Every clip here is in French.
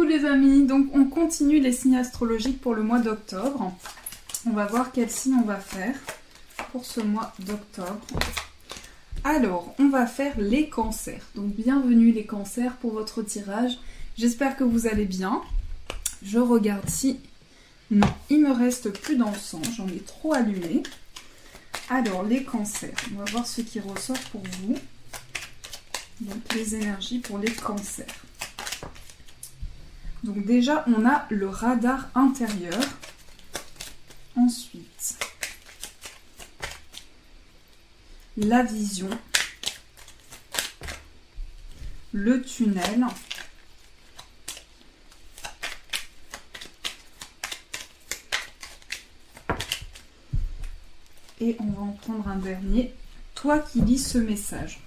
les amis, donc on continue les signes astrologiques pour le mois d'octobre. On va voir quel signe on va faire pour ce mois d'octobre. Alors, on va faire les cancers. Donc bienvenue les cancers pour votre tirage. J'espère que vous allez bien. Je regarde si... Non, il me reste plus d'encens, j'en ai trop allumé. Alors, les cancers, on va voir ce qui ressort pour vous. Donc les énergies pour les cancers. Donc déjà, on a le radar intérieur. Ensuite, la vision, le tunnel, et on va en prendre un dernier. Toi qui lis ce message.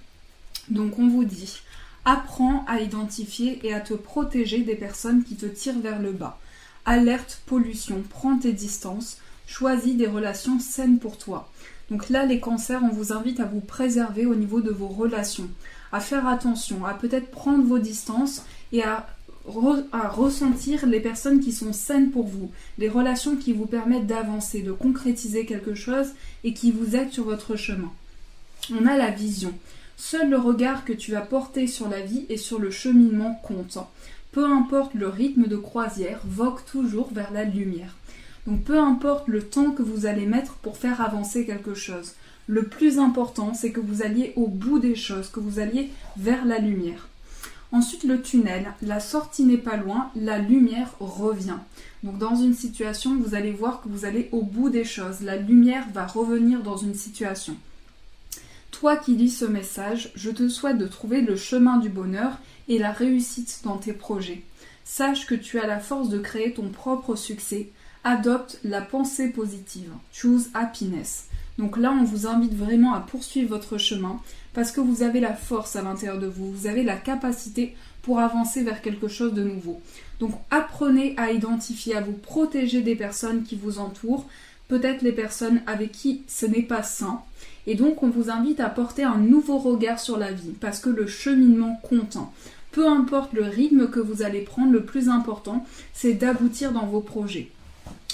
Donc on vous dit, apprends à identifier et à te protéger des personnes qui te tirent vers le bas. Alerte, pollution, prends tes distances, choisis des relations saines pour toi. Donc là, les cancers, on vous invite à vous préserver au niveau de vos relations, à faire attention, à peut-être prendre vos distances et à ressentir les personnes qui sont saines pour vous, les relations qui vous permettent d'avancer, de concrétiser quelque chose et qui vous aident sur votre chemin. On a la vision. Seul le regard que tu vas porter sur la vie et sur le cheminement compte. Peu importe le rythme de croisière, vogue toujours vers la lumière. Donc peu importe le temps que vous allez mettre pour faire avancer quelque chose. Le plus important, c'est que vous alliez au bout des choses, que vous alliez vers la lumière. Ensuite, le tunnel. La sortie n'est pas loin, la lumière revient. Donc dans une situation, vous allez voir que vous allez au bout des choses. La lumière va revenir dans une situation. Toi qui lis ce message, je te souhaite de trouver le chemin du bonheur et la réussite dans tes projets. Sache que tu as la force de créer ton propre succès. Adopte la pensée positive. Choose happiness. Donc là, on vous invite vraiment à poursuivre votre chemin parce que vous avez la force à l'intérieur de vous. Vous avez la capacité pour avancer vers quelque chose de nouveau. Donc apprenez à identifier, à vous protéger des personnes qui vous entourent, peut-être les personnes avec qui ce n'est pas sain. Et donc on vous invite à porter un nouveau regard sur la vie parce que le cheminement compte. Peu importe le rythme que vous allez prendre, le plus important, c'est d'aboutir dans vos projets.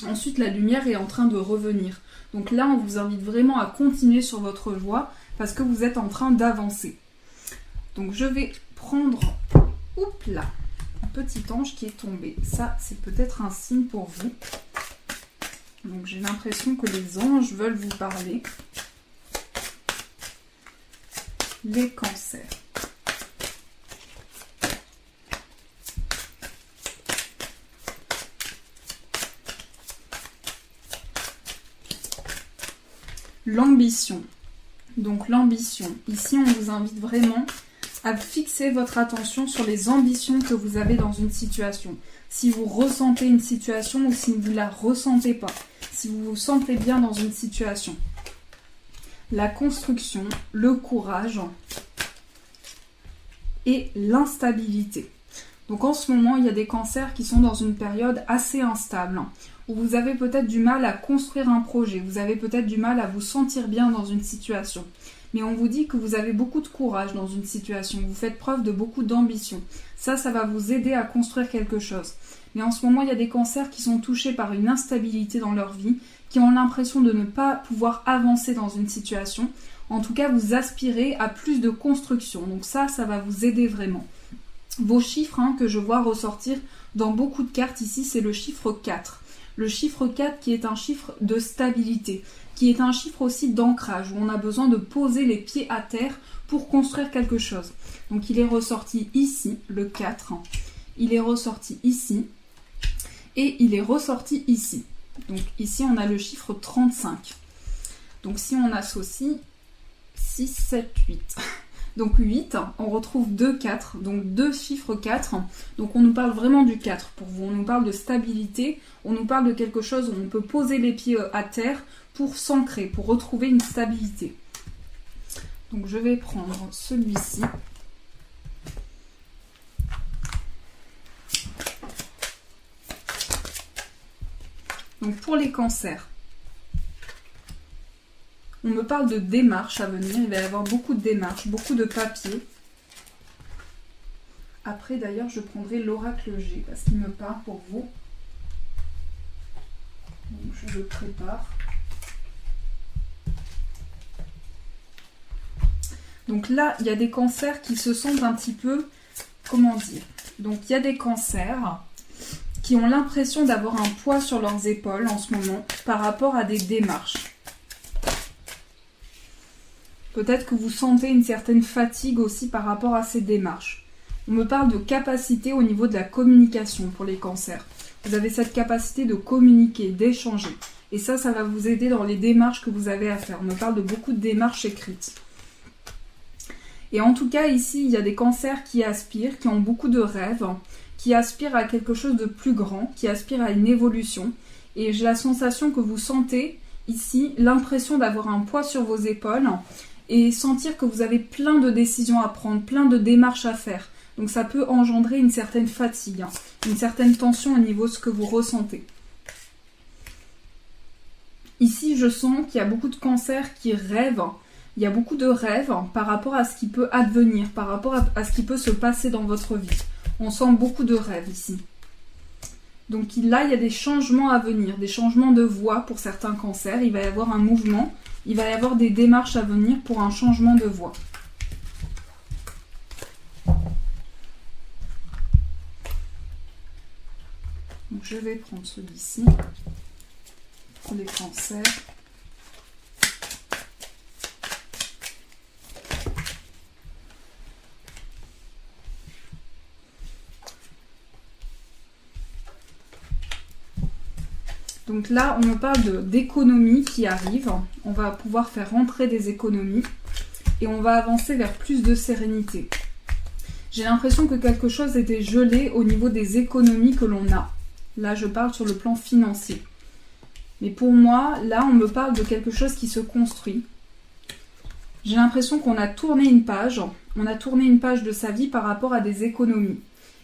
Ensuite, la lumière est en train de revenir. Donc là, on vous invite vraiment à continuer sur votre voie parce que vous êtes en train d'avancer. Donc je vais prendre, oups là, un petit ange qui est tombé. Ça, c'est peut-être un signe pour vous. Donc j'ai l'impression que les anges veulent vous parler. Les cancers. L'ambition. Donc l'ambition. Ici, on vous invite vraiment à fixer votre attention sur les ambitions que vous avez dans une situation. Si vous ressentez une situation ou si vous ne la ressentez pas. Si vous vous sentez bien dans une situation. La construction, le courage et l'instabilité. Donc en ce moment, il y a des cancers qui sont dans une période assez instable, où vous avez peut-être du mal à construire un projet, vous avez peut-être du mal à vous sentir bien dans une situation. Mais on vous dit que vous avez beaucoup de courage dans une situation, vous faites preuve de beaucoup d'ambition. Ça va vous aider à construire quelque chose. Mais en ce moment, il y a des cancers qui sont touchés par une instabilité dans leur vie, qui ont l'impression de ne pas pouvoir avancer dans une situation. En tout cas, vous aspirez à plus de construction. Donc ça va vous aider vraiment. Vos chiffres que je vois ressortir dans beaucoup de cartes ici, c'est le chiffre 4. Le chiffre 4 qui est un chiffre de stabilité, qui est un chiffre aussi d'ancrage, où on a besoin de poser les pieds à terre pour construire quelque chose. Donc il est ressorti ici, le 4. Il est ressorti ici. Et il est ressorti ici. Donc ici, on a le chiffre 35. Donc si on associe 6, 7, 8... Donc 8, on retrouve 2, 4, donc 2 chiffres 4. Donc on nous parle vraiment du 4 pour vous. On nous parle de stabilité, on nous parle de quelque chose où on peut poser les pieds à terre pour s'ancrer, pour retrouver une stabilité. Donc je vais prendre celui-ci. Donc pour les cancers, on me parle de démarches à venir. Il va y avoir beaucoup de démarches, beaucoup de papiers Après, d'ailleurs, je prendrai l'oracle G parce qu'il me parle pour vous. Donc, je le prépare. Donc là, il y a des cancers qui se sentent un petit peu, comment dire, donc il y a des cancers qui ont l'impression d'avoir un poids sur leurs épaules en ce moment par rapport à des démarches. Peut-être que vous sentez une certaine fatigue aussi par rapport à ces démarches. On me parle de capacité au niveau de la communication pour les cancers. Vous avez cette capacité de communiquer, d'échanger. Et ça va vous aider dans les démarches que vous avez à faire. On me parle de beaucoup de démarches écrites. Et en tout cas, ici, il y a des cancers qui aspirent, qui ont beaucoup de rêves, qui aspirent à quelque chose de plus grand, qui aspirent à une évolution. Et j'ai la sensation que vous sentez ici l'impression d'avoir un poids sur vos épaules et sentir que vous avez plein de décisions à prendre, plein de démarches à faire. Donc ça peut engendrer une certaine fatigue, une certaine tension au niveau de ce que vous ressentez. Ici, je sens qu'il y a beaucoup de cancers qui rêvent. Il y a beaucoup de rêves par rapport à ce qui peut advenir, par rapport à ce qui peut se passer dans votre vie. On sent beaucoup de rêves ici. Donc là, il y a des changements à venir, des changements de voie pour certains cancers. Il va y avoir un mouvement, il va y avoir des démarches à venir pour un changement de voie. Donc je vais prendre celui-ci pour les cancers. Donc là, on me parle d'économies qui arrivent. On va pouvoir faire rentrer des économies et on va avancer vers plus de sérénité. J'ai l'impression que quelque chose était gelé au niveau des économies que l'on a. Là, je parle sur le plan financier. Mais pour moi, là, on me parle de quelque chose qui se construit. J'ai l'impression qu'on a tourné une page. On a tourné une page de sa vie par rapport à des économies.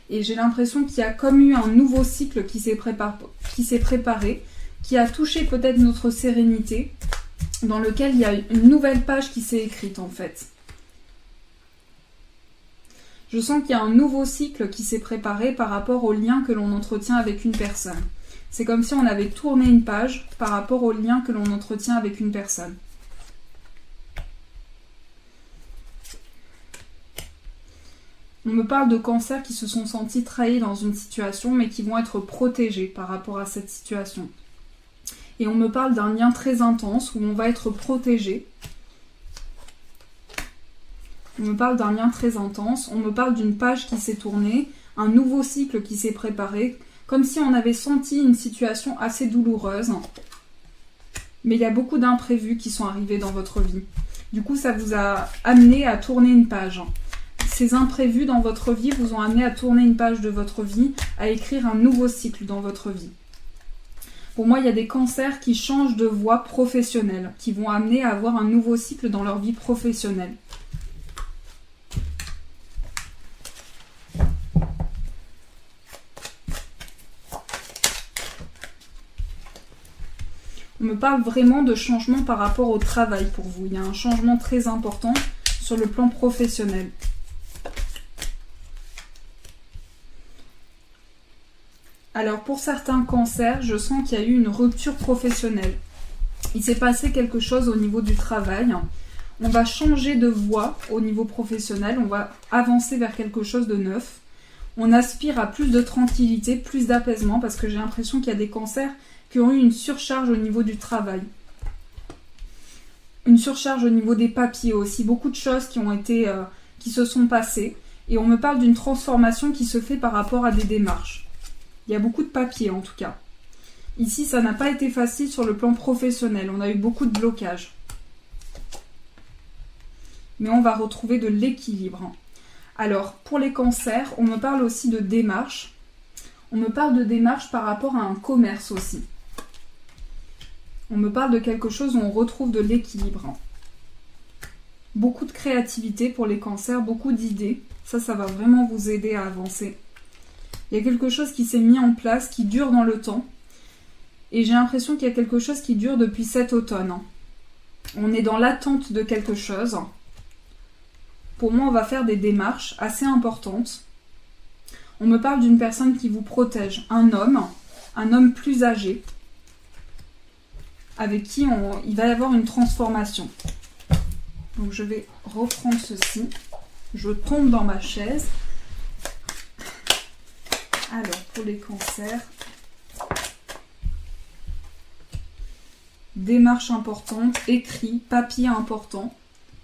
Et j'ai l'impression qu'il y a comme eu un nouveau cycle qui s'est préparé, qui a touché peut-être notre sérénité, dans lequel il y a une nouvelle page qui s'est écrite en fait. Je sens qu'il y a un nouveau cycle qui s'est préparé par rapport au lien que l'on entretient avec une personne. C'est comme si on avait tourné une page par rapport au lien que l'on entretient avec une personne. On me parle de cancers qui se sont sentis trahis dans une situation, mais qui vont être protégés par rapport à cette situation. Et on me parle d'un lien très intense où on va être protégé. On me parle d'un lien très intense. On me parle d'une page qui s'est tournée, un nouveau cycle qui s'est préparé, comme si on avait senti une situation assez douloureuse. Mais il y a beaucoup d'imprévus qui sont arrivés dans votre vie. Du coup, ça vous a amené à tourner une page. Ces imprévus dans votre vie vous ont amené à tourner une page de votre vie, à écrire un nouveau cycle dans votre vie. Pour moi, il y a des cancers qui changent de voie professionnelle, qui vont amener à avoir un nouveau cycle dans leur vie professionnelle. On me parle vraiment de changement par rapport au travail pour vous. Il y a un changement très important sur le plan professionnel. Alors pour certains cancers, je sens qu'il y a eu une rupture professionnelle. Il s'est passé quelque chose au niveau du travail. On va changer de voie au niveau professionnel, on va avancer vers quelque chose de neuf. On aspire à plus de tranquillité, plus d'apaisement, parce que j'ai l'impression qu'il y a des cancers qui ont eu une surcharge au niveau du travail. Une surcharge au niveau des papiers aussi, beaucoup de choses qui se sont passées. Et on me parle d'une transformation qui se fait par rapport à des démarches. Il y a beaucoup de papiers en tout cas. Ici, ça n'a pas été facile sur le plan professionnel. On a eu beaucoup de blocages. Mais on va retrouver de l'équilibre. Alors, pour les cancers, on me parle aussi de démarches. On me parle de démarches par rapport à un commerce aussi. On me parle de quelque chose où on retrouve de l'équilibre. Beaucoup de créativité pour les cancers, beaucoup d'idées. Ça va vraiment vous aider à avancer. Il y a quelque chose qui s'est mis en place, qui dure dans le temps. Et j'ai l'impression qu'il y a quelque chose qui dure depuis cet automne. On est dans l'attente de quelque chose. Pour moi, on va faire des démarches assez importantes. On me parle d'une personne qui vous protège, un homme plus âgé, avec qui il va y avoir une transformation. Donc je vais reprendre ceci. Je tombe dans ma chaise. Alors, pour les cancers, démarche importante, écrit, papier important.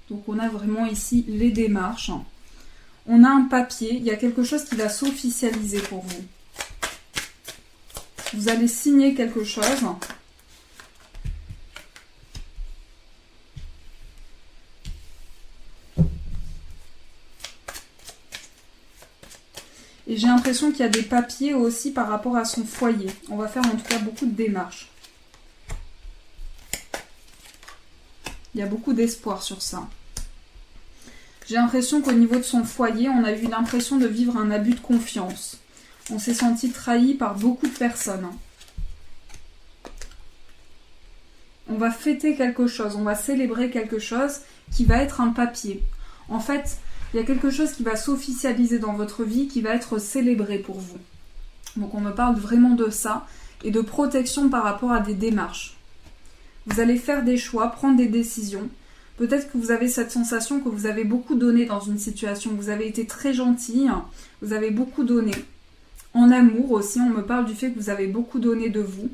Donc on a vraiment ici les démarches. On a un papier, il y a quelque chose qui va s'officialiser pour vous. Vous allez signer quelque chose. Et j'ai l'impression qu'il y a des papiers aussi par rapport à son foyer. On va faire en tout cas beaucoup de démarches. Il y a beaucoup d'espoir sur ça. J'ai l'impression qu'au niveau de son foyer, on a eu l'impression de vivre un abus de confiance. On s'est senti trahi par beaucoup de personnes. On va fêter quelque chose, on va célébrer quelque chose qui va être un papier. En fait, il y a quelque chose qui va s'officialiser dans votre vie, qui va être célébré pour vous. Donc on me parle vraiment de ça et de protection par rapport à des démarches. Vous allez faire des choix, prendre des décisions. Peut-être que vous avez cette sensation que vous avez beaucoup donné dans une situation, vous avez été très gentil, vous avez beaucoup donné. En amour aussi, on me parle du fait que vous avez beaucoup donné de vous.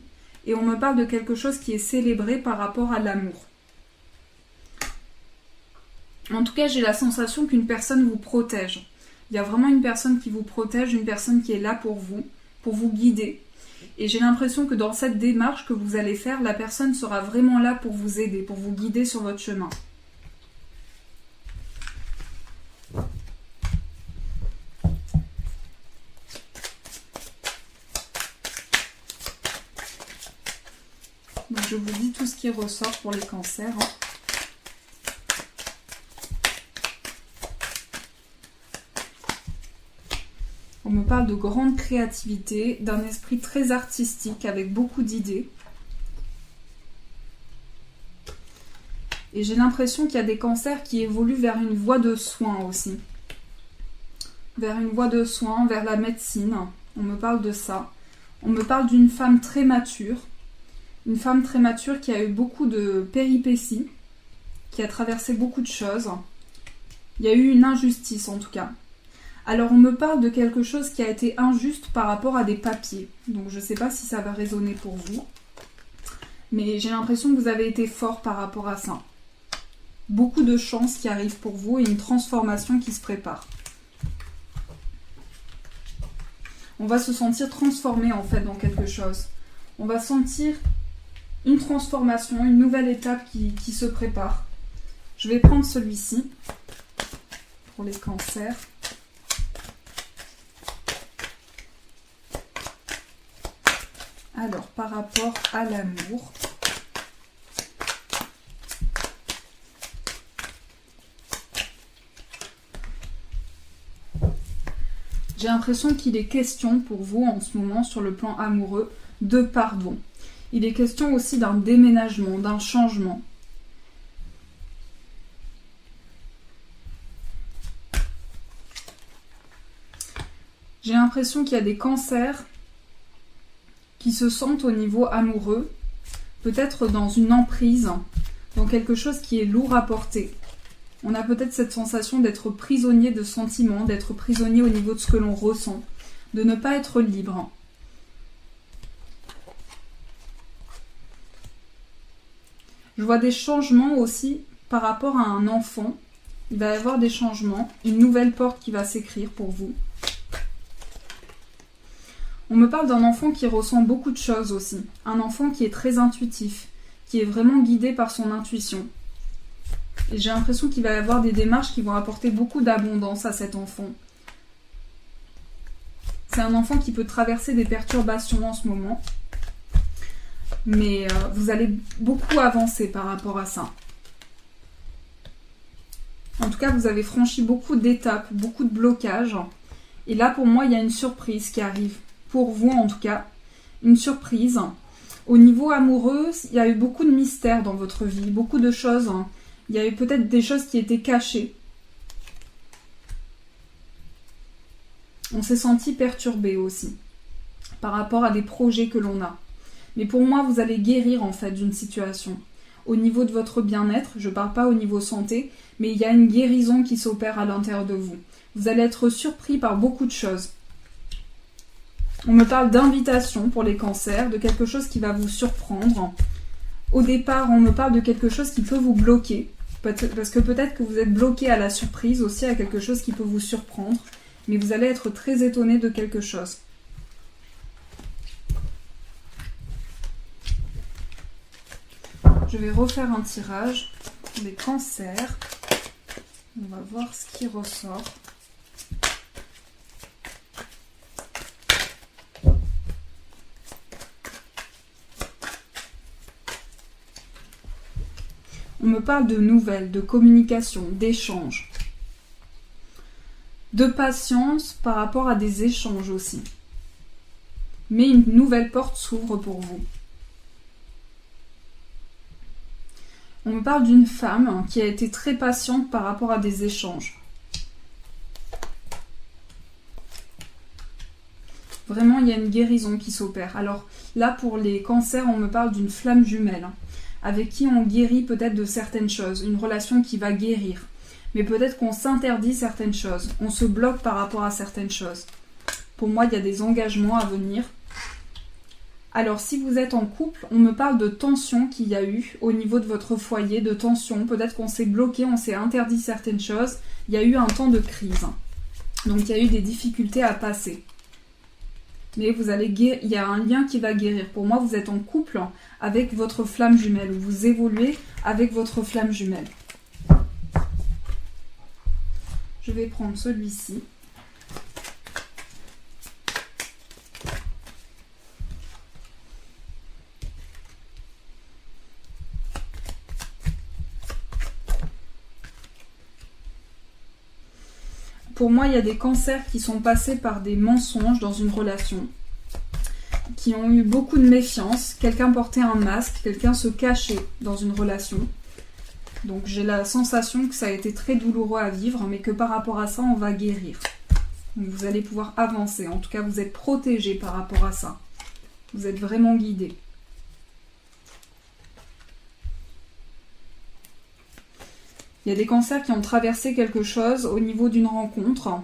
Et on me parle de quelque chose qui est célébré par rapport à l'amour. En tout cas, j'ai la sensation qu'une personne vous protège. Il y a vraiment une personne qui vous protège, une personne qui est là pour vous guider. Et j'ai l'impression que dans cette démarche que vous allez faire, la personne sera vraiment là pour vous aider, pour vous guider sur votre chemin. Donc je vous dis tout ce qui ressort pour les cancers. On me parle de grande créativité, d'un esprit très artistique avec beaucoup d'idées. Et j'ai l'impression qu'il y a des cancers qui évoluent vers une voie de soins aussi. Vers une voie de soins, vers la médecine. On me parle de ça. On me parle d'une femme très mature. Une femme très mature qui a eu beaucoup de péripéties, qui a traversé beaucoup de choses. Il y a eu une injustice en tout cas. Alors on me parle de quelque chose qui a été injuste par rapport à des papiers. Donc je ne sais pas si ça va résonner pour vous. Mais j'ai l'impression que vous avez été fort par rapport à ça. Beaucoup de chance qui arrive pour vous et une transformation qui se prépare. On va se sentir transformé en fait dans quelque chose. On va sentir une transformation, une nouvelle étape qui se prépare. Je vais prendre celui-ci pour les cancers. Alors, par rapport à l'amour, j'ai l'impression qu'il est question pour vous en ce moment sur le plan amoureux de pardon. Il est question aussi d'un déménagement, d'un changement. J'ai l'impression qu'il y a des cancers qui se sentent au niveau amoureux, peut-être dans une emprise, dans quelque chose qui est lourd à porter. On a peut-être cette sensation d'être prisonnier de sentiments, d'être prisonnier au niveau de ce que l'on ressent, de ne pas être libre. Je vois des changements aussi par rapport à un enfant. Il va y avoir des changements, une nouvelle porte qui va s'écrire pour vous. On me parle d'un enfant qui ressent beaucoup de choses aussi. Un enfant qui est très intuitif, qui est vraiment guidé par son intuition. Et j'ai l'impression qu'il va y avoir des démarches qui vont apporter beaucoup d'abondance à cet enfant. C'est un enfant qui peut traverser des perturbations en ce moment. Mais vous allez beaucoup avancer par rapport à ça. En tout cas, vous avez franchi beaucoup d'étapes, beaucoup de blocages. Et là, pour moi, il y a une surprise qui arrive. Pour vous, en tout cas, une surprise. Au niveau amoureux, il y a eu beaucoup de mystères dans votre vie, beaucoup de choses. Il y a eu peut-être des choses qui étaient cachées. On s'est senti perturbé aussi par rapport à des projets que l'on a. Mais pour moi, vous allez guérir en fait d'une situation. Au niveau de votre bien-être, je ne parle pas au niveau santé, mais il y a une guérison qui s'opère à l'intérieur de vous. Vous allez être surpris par beaucoup de choses. On me parle d'invitation pour les cancers, de quelque chose qui va vous surprendre. Au départ, on me parle de quelque chose qui peut vous bloquer, parce que peut-être que vous êtes bloqué à la surprise aussi, à quelque chose qui peut vous surprendre, mais vous allez être très étonné de quelque chose. Je vais refaire un tirage pour les cancers. On va voir ce qui ressort. On me parle de nouvelles, de communication, d'échanges, de patience par rapport à des échanges aussi. Mais une nouvelle porte s'ouvre pour vous. On me parle d'une femme qui a été très patiente par rapport à des échanges. Vraiment, il y a une guérison qui s'opère. Alors là, pour les cancers, on me parle d'une flamme jumelle, avec qui on guérit peut-être de certaines choses, une relation qui va guérir. Mais peut-être qu'on s'interdit certaines choses, on se bloque par rapport à certaines choses. Pour moi, il y a des engagements à venir. Alors, si vous êtes en couple, on me parle de tension qu'il y a eu au niveau de votre foyer, de tension. Peut-être qu'on s'est bloqué, on s'est interdit certaines choses. Il y a eu un temps de crise. Donc, il y a eu des difficultés à passer. Mais vous allez il y a un lien qui va guérir. Pour moi, vous êtes en couple avec votre flamme jumelle, ou vous évoluez avec votre flamme jumelle. Je vais prendre celui-ci. Pour moi, il y a des cancers qui sont passés par des mensonges dans une relation, qui ont eu beaucoup de méfiance. Quelqu'un portait un masque, quelqu'un se cachait dans une relation. Donc j'ai la sensation que ça a été très douloureux à vivre, mais que par rapport à ça, on va guérir. Donc vous allez pouvoir avancer. En tout cas, vous êtes protégé par rapport à ça. Vous êtes vraiment guidé. Il y a des cancers qui ont traversé quelque chose au niveau d'une rencontre.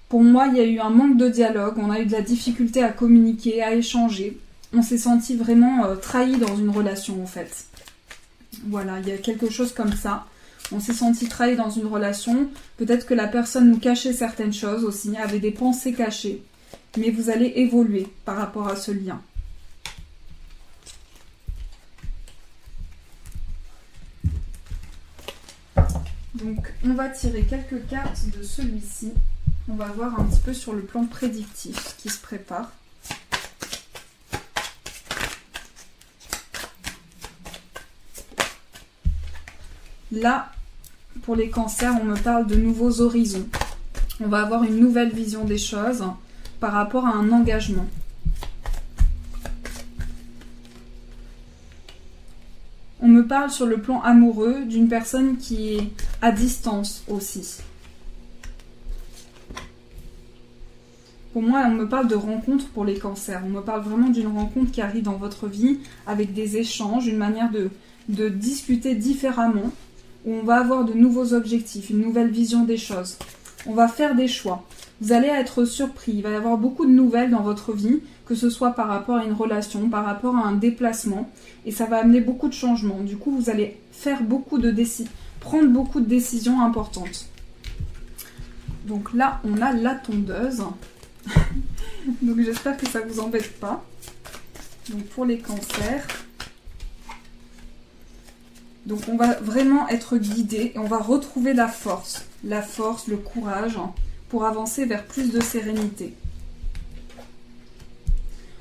Pour moi, il y a eu un manque de dialogue, on a eu de la difficulté à communiquer, à échanger. On s'est senti vraiment trahi dans une relation en fait. Voilà, il y a quelque chose comme ça. On s'est senti trahi dans une relation. Peut-être que la personne nous cachait certaines choses aussi, avait des pensées cachées. Mais vous allez évoluer par rapport à ce lien. Donc, on va tirer quelques cartes de celui-ci. On va voir un petit peu sur le plan prédictif ce qui se prépare. Là, pour les cancers, on me parle de nouveaux horizons. On va avoir une nouvelle vision des choses par rapport à un engagement. On me parle sur le plan amoureux d'une personne qui est à distance aussi. Pour moi, on me parle de rencontre pour les cancers. On me parle vraiment d'une rencontre qui arrive dans votre vie avec des échanges, une manière de discuter différemment, où on va avoir de nouveaux objectifs, une nouvelle vision des choses. On va faire des choix. Vous allez être surpris. Il va y avoir beaucoup de nouvelles dans votre vie, que ce soit par rapport à une relation, par rapport à un déplacement. Et ça va amener beaucoup de changements. Du coup, vous allez faire prendre beaucoup de décisions importantes. Donc là, on a la tondeuse. Donc j'espère que ça ne vous embête pas. Donc pour les cancers. Donc on va vraiment être guidé et on va retrouver la force, le courage pour avancer vers plus de sérénité.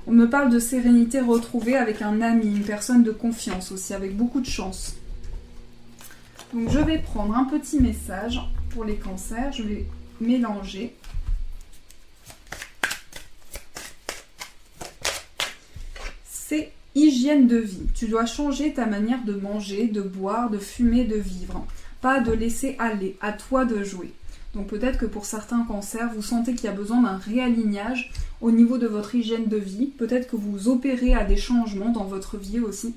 On me parle de sérénité retrouvée avec un ami, une personne de confiance aussi, avec beaucoup de chance. Donc je vais prendre un petit message pour les cancers, je vais mélanger. C'est hygiène de vie. Tu dois changer ta manière de manger, de boire, de fumer, de vivre. Pas de laisser aller, à toi de jouer. Donc peut-être que pour certains cancers, vous sentez qu'il y a besoin d'un réalignage au niveau de votre hygiène de vie. Peut-être que vous opérez à des changements dans votre vie aussi.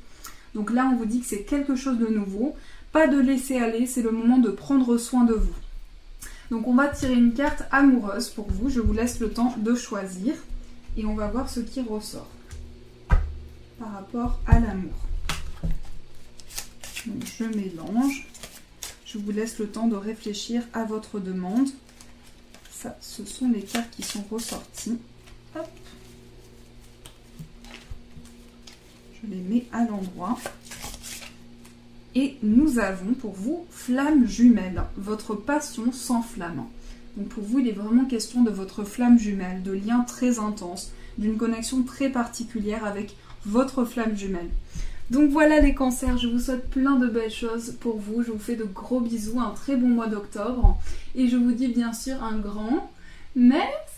Donc là, on vous dit que c'est quelque chose de nouveau. Pas de laisser aller, c'est le moment de prendre soin de vous. Donc on va tirer une carte amoureuse pour vous. Je vous laisse le temps de choisir. Et on va voir ce qui ressort par rapport à l'amour. Donc je mélange. Je vous laisse le temps de réfléchir à votre demande. Ça, ce sont les cartes qui sont ressorties. Hop. Je les mets à l'endroit. Et nous avons pour vous flamme jumelle. Votre passion s'enflamme. Donc pour vous, il est vraiment question de votre flamme jumelle, de liens très intenses, d'une connexion très particulière avec votre flamme jumelle. Donc voilà les cancers, je vous souhaite plein de belles choses pour vous. Je vous fais de gros bisous, un très bon mois d'octobre. Et je vous dis bien sûr un grand merci.